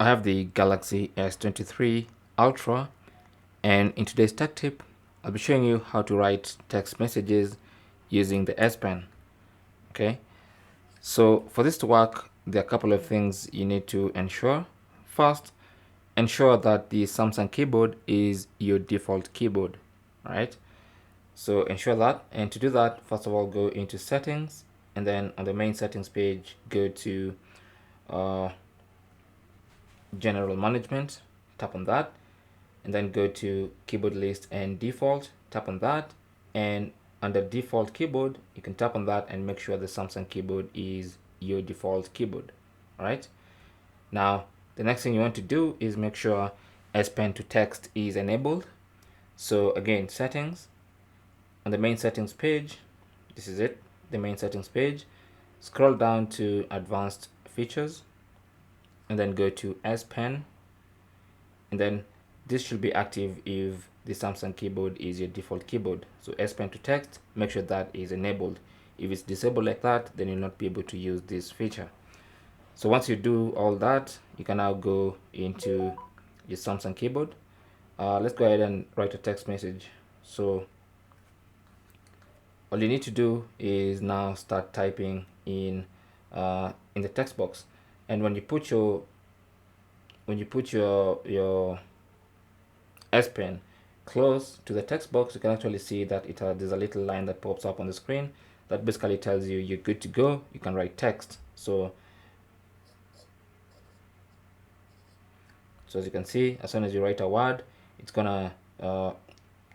I have the Galaxy S23 Ultra, and in today's tech tip, I'll be showing you how to write text messages using the S Pen. Okay, so for this to work, there are a couple of things you need to ensure. First, ensure that the Samsung keyboard is your default keyboard. All right, so ensure that, and to do that, first of all, go into settings, and then on the main settings page, go to general management, tap on that, and then go to keyboard list and default, tap on that, and under default keyboard you can tap on that and make sure the Samsung keyboard is your default keyboard. All right, now the next thing you want to do is make sure S Pen to text is enabled. So again, settings, on the main settings page, this is it, the main settings page, scroll down to advanced features and then go to S Pen, and then this should be active if the Samsung keyboard is your default keyboard. So S Pen to text, make sure that is enabled. If it's disabled like that, then you'll not be able to use this feature. So once you do all that, you can now go into your Samsung keyboard. Let's go ahead and write a text message. So all you need to do is now start typing in the text box, and when you put your S Pen close to the text box, you can actually see that there's a little line that pops up on the screen that basically tells you you're good to go. You can write text. So as you can see, as soon as you write a word, it's gonna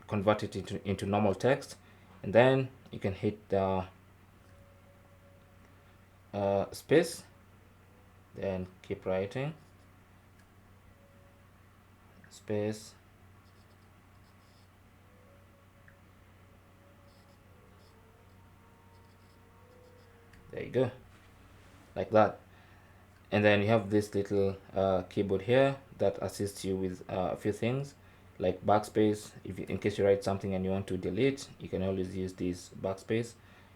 convert it into normal text, and then you can hit the space, then keep writing, space, there you go, like that. And then you have this little keyboard here that assists you with a few things like backspace. In case you write something and you want to delete, you can always use this backspace.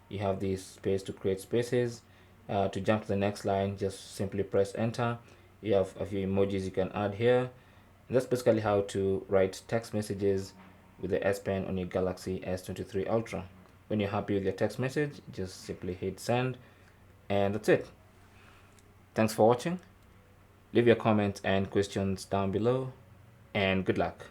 You have this space to create spaces. To jump to the next line, just simply press enter. You have a few emojis you can add here. And that's basically how to write text messages with the S Pen on your Galaxy S23 Ultra. When you're happy with your text message, just simply hit send, and that's it. Thanks for watching. Leave your comments and questions down below, and good luck.